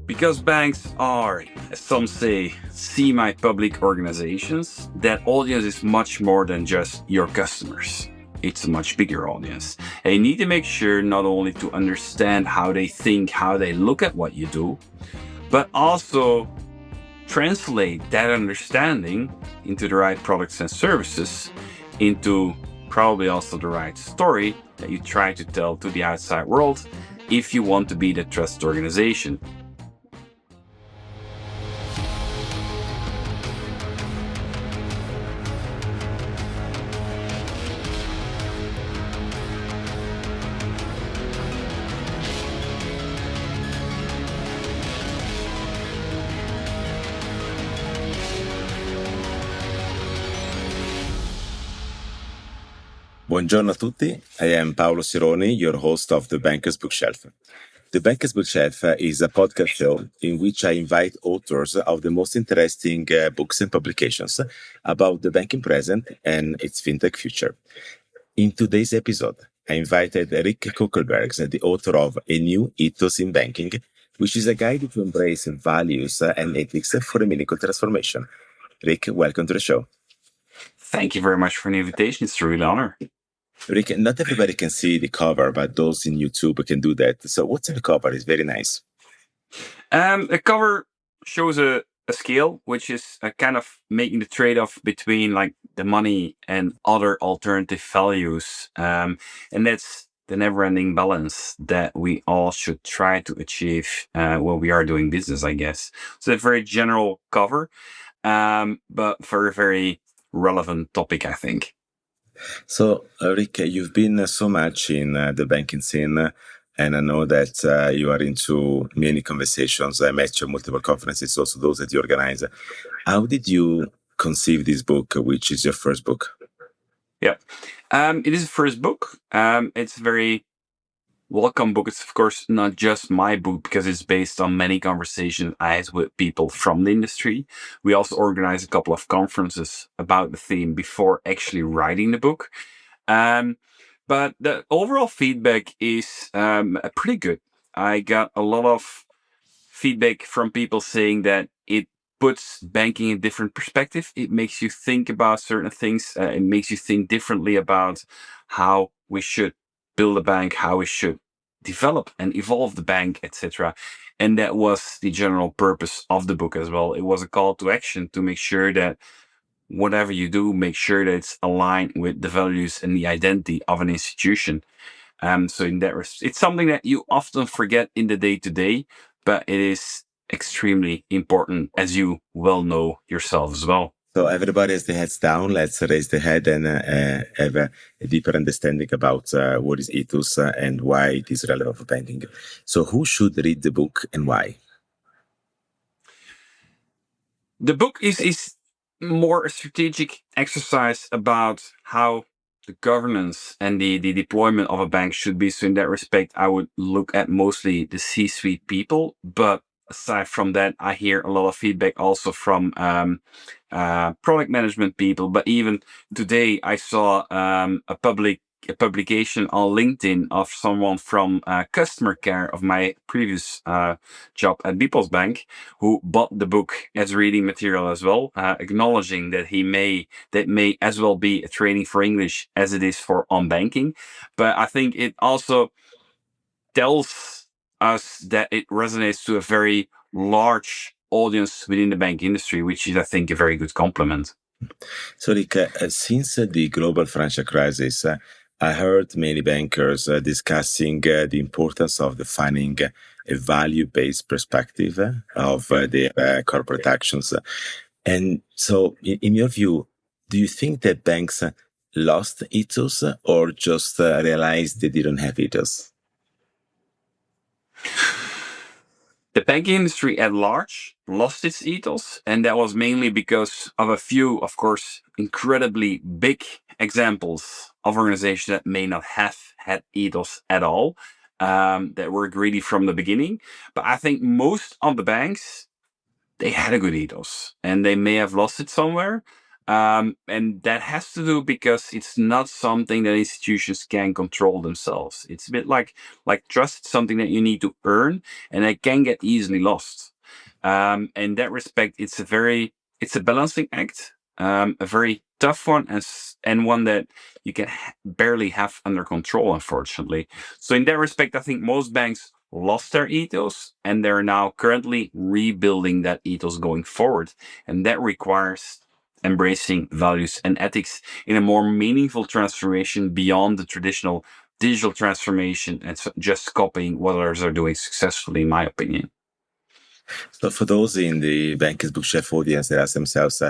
Because banks are, as some say, semi-public organizations, that audience is much more than just your customers. It's a much bigger audience. And you need to make sure not only to understand how they think, how they look at what you do, but also translate that understanding into the right products and services, into probably also the right story that you try to tell to the outside world if you want to be the trusted organization. Buongiorno a tutti. I am Paolo Sironi, your host of The Banker's Bookshelf. The Banker's Bookshelf is a podcast show in which I invite authors of the most interesting books and publications about the banking present and its fintech future. In today's episode, I invited Rik Coeckelbergs, the author of A New Ethos in Banking, which is a guide to embrace values and ethics for a meaningful transformation. Rik, welcome to the show. Thank you very much for the invitation. It's a real honor. Rik, not everybody can see the cover, but those in YouTube can do that. So what's in the cover? It's very nice. The cover shows a scale, which is kind of making the trade-off between like the money and other alternative values. And that's the never-ending balance that we all should try to achieve when we are doing business, I guess. So a very general cover, but for a very relevant topic, I think. So, Rik, you've been so much in the banking scene, and I know that you are into many conversations. I met you at multiple conferences, also those that you organize. How did you conceive this book, which is your first book? Yeah, it is the first book. It's a very welcome book. It's, of course, not just my book because it's based on many conversations I had with people from the industry. We also organized a couple of conferences about the theme before actually writing the book. But the overall feedback is pretty good. I got a lot of feedback from people saying that it puts banking in a different perspective. It makes you think about certain things. It makes you think differently about how we should build a bank, how we should develop and evolve the bank, etc. And that was the general purpose of the book as well. It was a call to action to make sure that whatever you do, make sure that it's aligned with the values and the identity of an institution. So in that it's something that you often forget in the day-to-day, but it is extremely important, as you well know yourself as well. So everybody has their heads down. Let's raise the head and have a deeper understanding about what is ethos and why it is relevant for banking. So who should read the book and why? The book is more a strategic exercise about how the governance and the deployment of a bank should be. So in that respect, I would look at mostly the C-suite people. But aside from that, I hear a lot of feedback also from product management people. But even today, I saw a publication on LinkedIn of someone from customer care of my previous job at People's Bank, who bought the book as reading material as well, acknowledging that that may as well be a training for English as it is for on banking. But I think it also tells us that it resonates to a very large audience within the bank industry, which is, I think, a very good compliment. So, Rik, since the global financial crisis, I heard many bankers discussing the importance of defining a value-based perspective of their corporate actions. And so, in your view, do you think that banks lost ethos or just realized they didn't have ethos? The banking industry at large lost its ethos, and that was mainly because of a few, of course, incredibly big examples of organizations that may not have had ethos at all, that were greedy from the beginning. But I think most of the banks, they had a good ethos, and they may have lost it somewhere. And that has to do because it's not something that institutions can control themselves. It's a bit like trust, something that you need to earn, and it can get easily lost. In that respect, it's a balancing act, a very tough one, and one that you can barely have under control, unfortunately. So in that respect, I think most banks lost their ethos, and they're now currently rebuilding that ethos going forward, and that requires embracing values and ethics in a more meaningful transformation beyond the traditional digital transformation and just copying what others are doing successfully, in my opinion. So for those in the Bankers Bookshelf audience that ask themselves,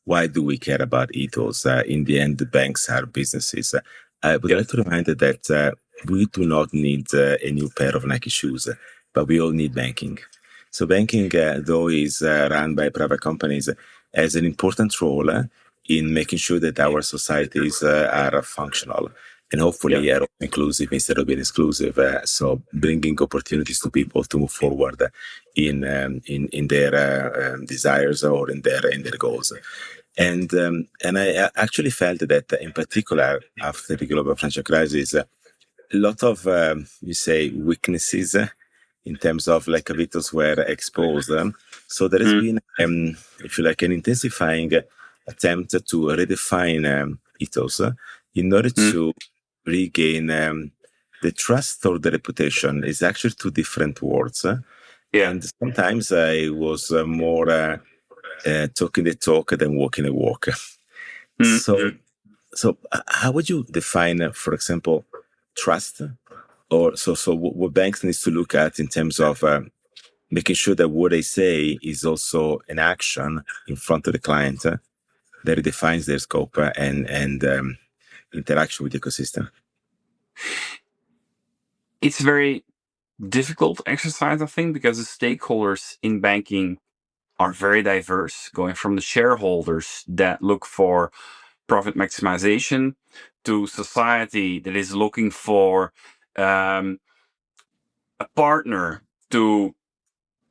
why do we care about ethos? In the end, the banks are businesses. I would like to remind you that we do not need a new pair of Nike shoes, but we all need banking. So banking, though is run by private companies, has an important role in making sure that our societies are functional and hopefully are inclusive instead of being exclusive. So bringing opportunities to people to move forward in their desires or in their goals. And I actually felt that in particular after the global financial crisis, a lot of you say weaknesses in terms of like ethos were exposed. So there has been, if you like, an intensifying attempt to redefine ethos in order to regain the trust or the reputation. Is actually two different words. And sometimes I was more talking the talk than walking the walk. So how would you define, for example, trust? Or so what banks needs to look at in terms of making sure that what they say is also an action in front of the client that it defines their scope and interaction with the ecosystem. It's a very difficult exercise, I think, because the stakeholders in banking are very diverse, going from the shareholders that look for profit maximization to society that is looking for a partner to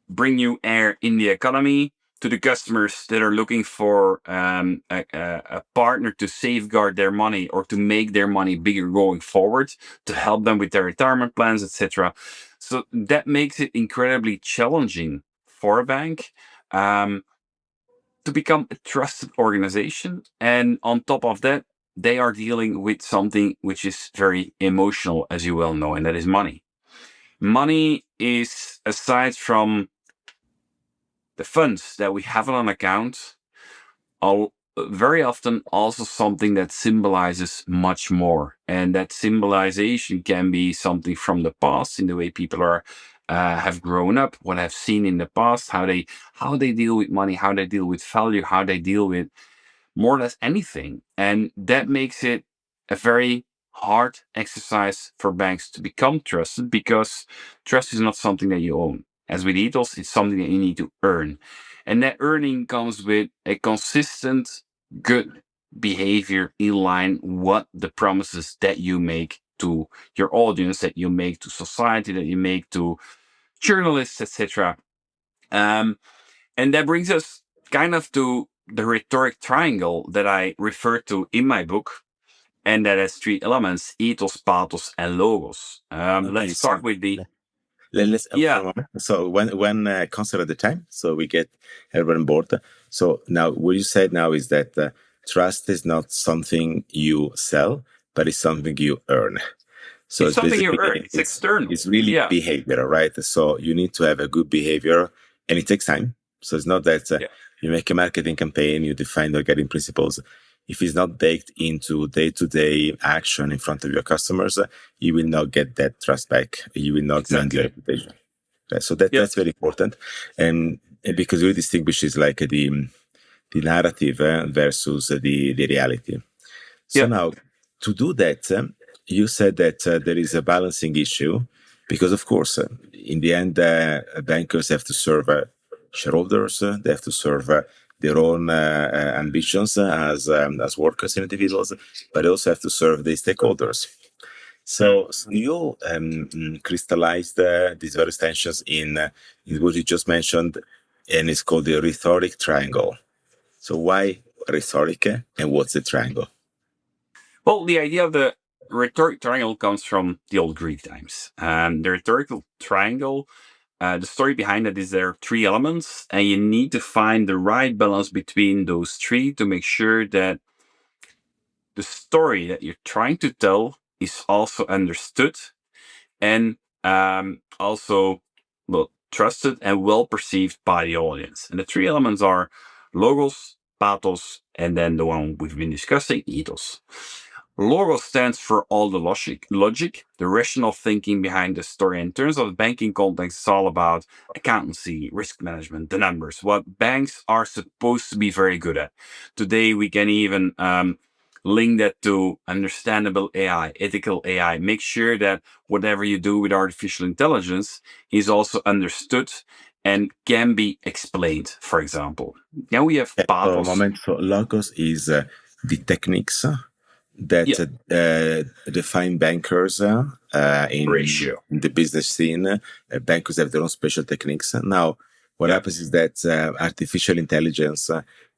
bring new air in the economy, to the customers that are looking for a partner to safeguard their money or to make their money bigger going forward, to help them with their retirement plans, etc. So that makes it incredibly challenging for a bank to become a trusted organization. And on top of that, they are dealing with something which is very emotional, as you well know, and that is money. Money is, aside from the funds that we have on account, are very often also something that symbolizes much more. And that symbolization can be something from the past, in the way people are have grown up, what I've seen in the past, how they deal with money, how they deal with value, how they deal with more or less anything. And that makes it a very hard exercise for banks to become trusted, because trust is not something that you own. As with ethos, it's something that you need to earn. And that earning comes with a consistent, good behavior in line what the promises that you make to your audience, that you make to society, that you make to journalists, etc. And that brings us kind of to the rhetoric triangle that I refer to in my book, and that has three elements: ethos, pathos, and logos. Let's start with the Let's So when consider the time, so we get everyone on board. So now what you said now is that trust is not something you sell, but it's something you earn. So it's something you earn. It's external. It's really behavior, right? So you need to have a good behavior, and it takes time. So it's not that you make a marketing campaign, you define the guiding principles. If it's not baked into day-to-day action in front of your customers, you will not get that trust back. You will not land your reputation. So that's very important, and because it distinguishes like the narrative versus the reality. So now, to do that, you said that there is a balancing issue, because of course, in the end, bankers have to serve shareholders, they have to serve their own ambitions as workers and individuals, but they also have to serve the stakeholders. So you crystallized these various tensions in what you just mentioned, and it's called the Rhetorical Triangle. So why rhetoric and what's the triangle? Well, the idea of the rhetoric triangle comes from the old Greek times. The rhetorical triangle, the story behind it is there are three elements, and you need to find the right balance between those three to make sure that the story that you're trying to tell is also understood and also well trusted and well perceived by the audience. And the three elements are logos, pathos, and then the one we've been discussing, ethos. Logos stands for all the logic, the rational thinking behind the story. In terms of the banking context, it's all about accountancy, risk management, the numbers, what banks are supposed to be very good at. Today, we can even link that to understandable AI, ethical AI. Make sure that whatever you do with artificial intelligence is also understood and can be explained, for example. Now we have For a pathos. moment, so logos is the techniques that define bankers in Ratio. the business scene. Bankers have their own special techniques. Now, what happens is that artificial intelligence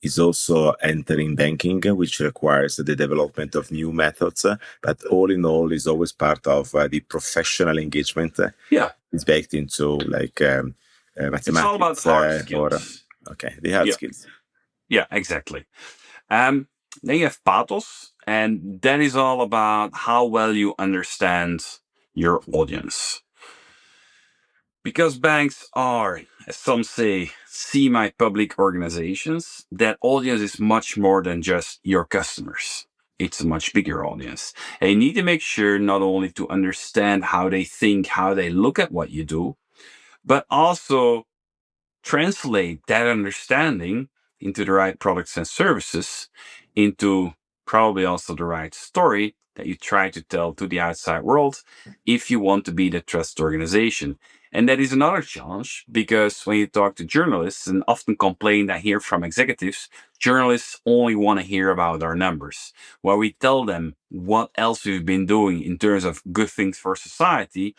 is also entering banking, which requires the development of new methods. But all in all, is always part of the professional engagement. It's baked into like mathematics. It's all about hard skills. The hard skills. Yeah, exactly. Then you have pathos, and that is all about how well you understand your audience. Because banks are, as some say, semi-public organizations, that audience is much more than just your customers. It's a much bigger audience. And you need to make sure not only to understand how they think, how they look at what you do, but also translate that understanding into the right products and services, into probably also the right story that you try to tell to the outside world if you want to be the trust organization. And that is another challenge, because when you talk to journalists, and often complain I hear from executives, journalists only want to hear about our numbers. While we tell them what else we've been doing in terms of good things for society,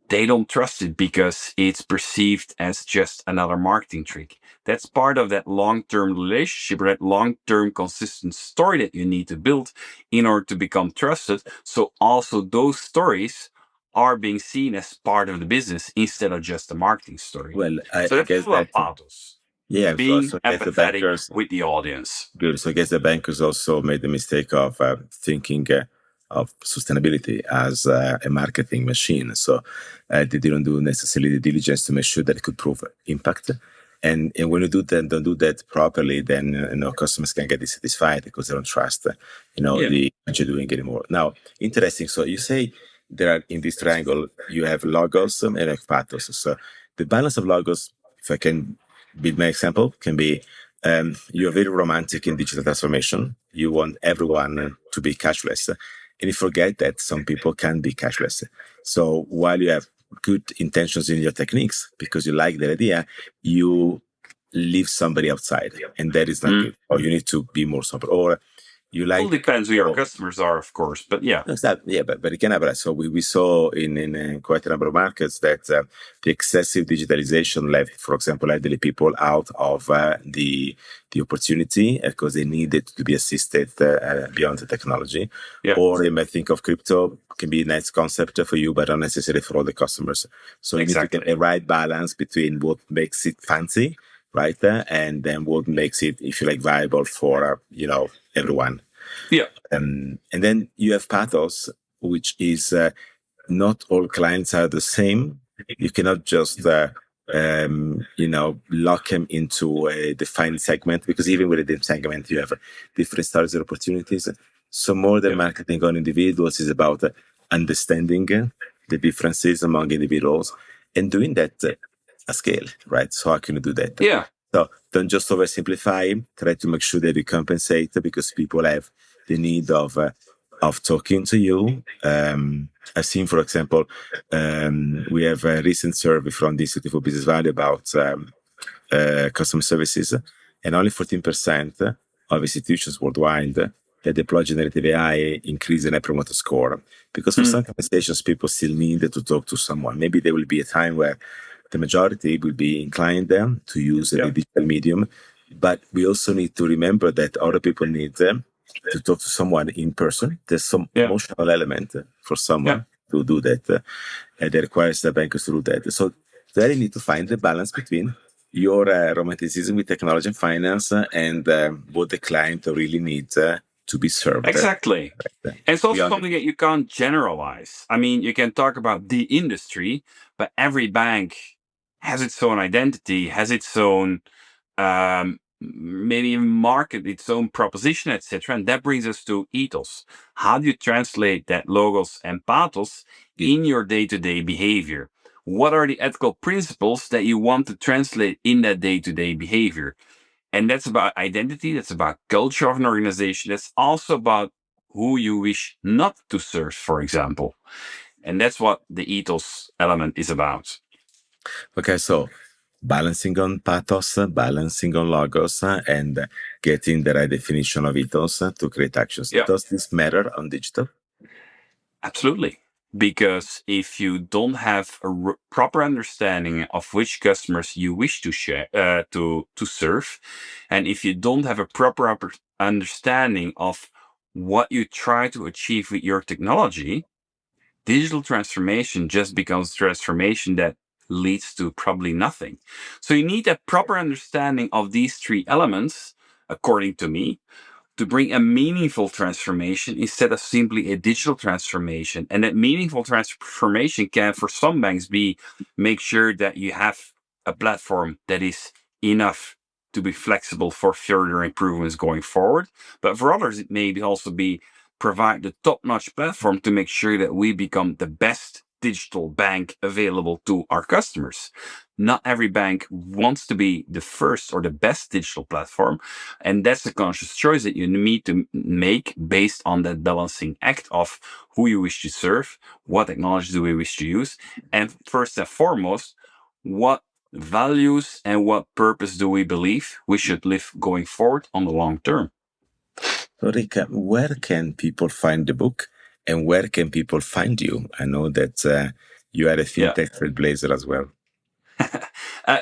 they don't trust it because it's perceived as just another marketing trick. That's part of that long-term relationship, or that long-term consistent story that you need to build in order to become trusted. So also those stories are being seen as part of the business instead of just a marketing story. Well, I So that's guess all about that pathos. yeah, Being so I guess the empathetic bankers with the audience. good. So I guess the bankers also made the mistake of thinking of sustainability as a marketing machine. So they didn't do necessarily the diligence to make sure that it could prove impact. And when you don't do that properly, then customers can get dissatisfied because they don't trust the what you're doing anymore. Now, interesting. So you say there are in this triangle you have logos and like pathos. So the balance of logos, if I can build my example, can be you're very romantic in digital transformation. You want everyone to be cashless. And you forget that some people can be cashless. So while you have good intentions in your techniques, because you like the idea, you leave somebody outside. And that is not good. Or you need to be more sober. Or you like... It all depends who your customers are, of course, but yeah. But it can happen. So we saw in quite a number of markets that the excessive digitalization left, for example, elderly people out of the opportunity because they needed to be assisted beyond the technology. Yeah. Or you might think of crypto can be a nice concept for you, but not necessarily for all the customers. So you need to get a right balance between what makes it fancy, right, and then what makes it, if you like, viable for everyone. Yeah. And then you have pathos, which is not all clients are the same. You cannot just lock them into a defined segment, because even with a defined segment, you have different styles of opportunities. So more than marketing on individuals is about understanding the differences among individuals and doing that at scale, right? So how can you do that? Yeah. So don't just oversimplify. Try to make sure that you compensate, because people have the need of talking to you. I've seen, for example, we have a recent survey from the Institute for Business Value about customer services, and only 14% of institutions worldwide that deploy generative AI increase the net promoter score. Because for some conversations, people still need to talk to someone. Maybe there will be a time where the majority will be inclined to use the digital medium, But we also need to remember that other people need to talk to someone in person. There's some Yeah. emotional element for Yeah. someone to do that, and that requires the bankers to do that. So there you need to find the balance between your romanticism with technology and finance and what the client really needs to be served. Exactly. Right? And it's also Beyond something that you can't generalize. I mean, you can talk about the industry, but every bank has its own identity, has its own maybe even market, its own proposition, etc. And that brings us to ethos. How do you translate that logos and pathos in your day-to-day behavior? What are the ethical principles that you want to translate in that day-to-day behavior? And that's about identity, that's about culture of an organization, that's also about who you wish not to serve, for example. And that's what the ethos element is about. Okay, so balancing on pathos, balancing on logos, and getting the right definition of ethos to create actions. Yeah, Does this matter on digital? absolutely. Because if you don't have a proper understanding of which customers you wish to share to serve, and if you don't have a proper understanding of what you try to achieve with your technology, digital transformation just becomes transformation that leads to probably nothing. So you need a proper understanding of these three elements, according to me, to bring a meaningful transformation instead of simply a digital transformation. And that meaningful transformation can, for some banks, be make sure that you have a platform that is enough to be flexible for further improvements going forward. But for others, it may also be provide the top-notch platform to make sure that we become the best digital bank available to our customers. Not every bank wants to be the first or the best digital platform. And that's a conscious choice that you need to make based on that balancing act of who you wish to serve, what technology do we wish to use, and first and foremost, what values and what purpose do we believe we should live going forward on the long term. So, Rik, where can people find the book and where can people find you? I know that you are a Yeah. fintech trailblazer as well.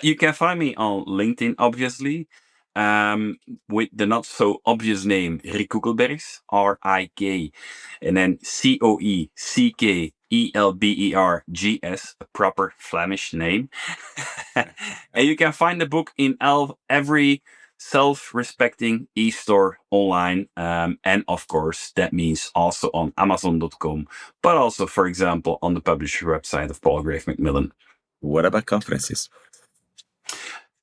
You can find me on LinkedIn, obviously, with the not so obvious name Rik Coeckelbergs, RIK, and then Coeckelbergs, a proper Flemish name. And you can find the book in every self-respecting e-store online, and of course that means also on Amazon.com, but also, for example, on the publisher website of Paul Grave Macmillan. What about conferences?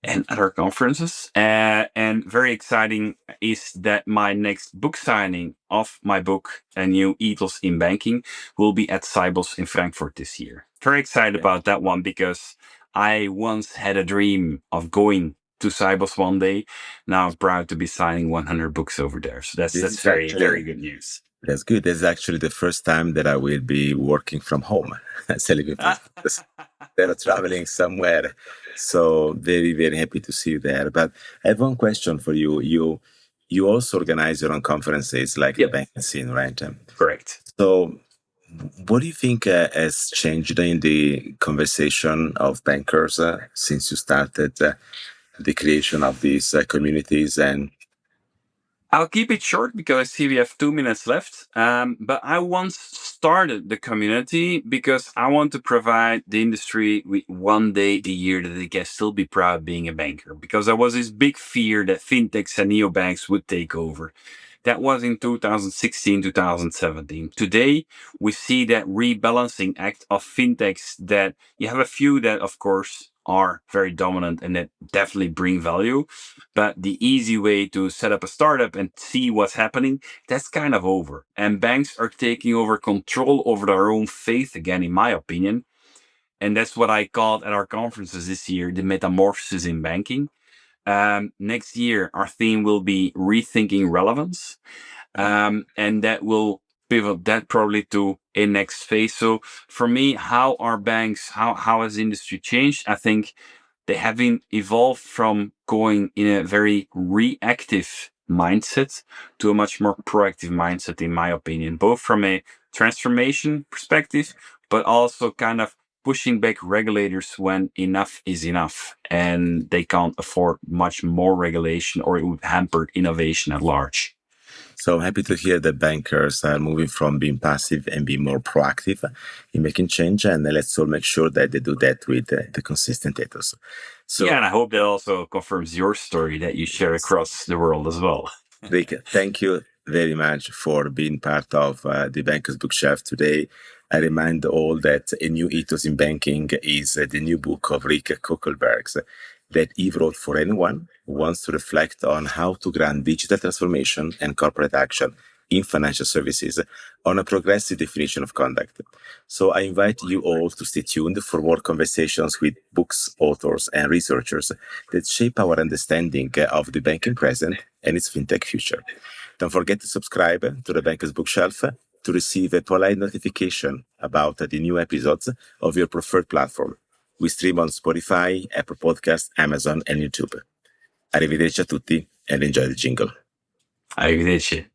And other conferences. And very exciting is that my next book signing of my book, A New Ethos in Banking, will be at Cybos in Frankfurt this year. Very excited about that one because I once had a dream of going to Cybos one day. Now I'm proud to be signing 100 books over there. So that's very, very good news. That's good. That's actually the first time that I will be working from home, selling people that are traveling somewhere. So very, very happy to see you there. But I have one question for you. You also organize your own conferences like the banking scene, right? Correct. So what do you think has changed in the conversation of bankers since you started the creation of these communities? And I'll keep it short because I see we have 2 minutes left. But I once started the community because I want to provide the industry with one day a year that they can still be proud being a banker. Because there was this big fear that fintechs and neobanks would take over. That was in 2016, 2017. Today, we see that rebalancing act of fintechs that you have a few that, of course, are very dominant and that definitely bring value. But the easy way to set up a startup and see what's happening, that's kind of over. And banks are taking over control over their own fate again, in my opinion. And that's what I called at our conferences this year, the metamorphosis in banking. Next year, our theme will be rethinking relevance. And that will pivot that probably to a next phase. So for me, how are banks, how has industry changed? I think they have been evolved from going in a very reactive mindset to a much more proactive mindset, in my opinion, both from a transformation perspective, but also kind of pushing back regulators when enough is enough and they can't afford much more regulation or it would hamper innovation at large. So I'm happy to hear that bankers are moving from being passive and being more proactive in making change. And let's all make sure that they do that with the consistent ethos. So, yeah, and I hope that also confirms your story that you share across the world as well. Rik, thank you very much for being part of the Banker's Bookshelf today. I remind all that A New Ethos in Banking is the new book of Rik Coeckelbergs that he wrote for anyone who wants to reflect on how to grant digital transformation and corporate action in financial services on a progressive definition of conduct. So I invite you all to stay tuned for more conversations with books, authors, and researchers that shape our understanding of the banking present and its fintech future. Don't forget to subscribe to the Banker's Bookshelf to receive a polite notification about the new episodes of your preferred platform. We stream on Spotify, Apple Podcasts, Amazon, and YouTube. Arrivederci a tutti and enjoy the jingle. Arrivederci.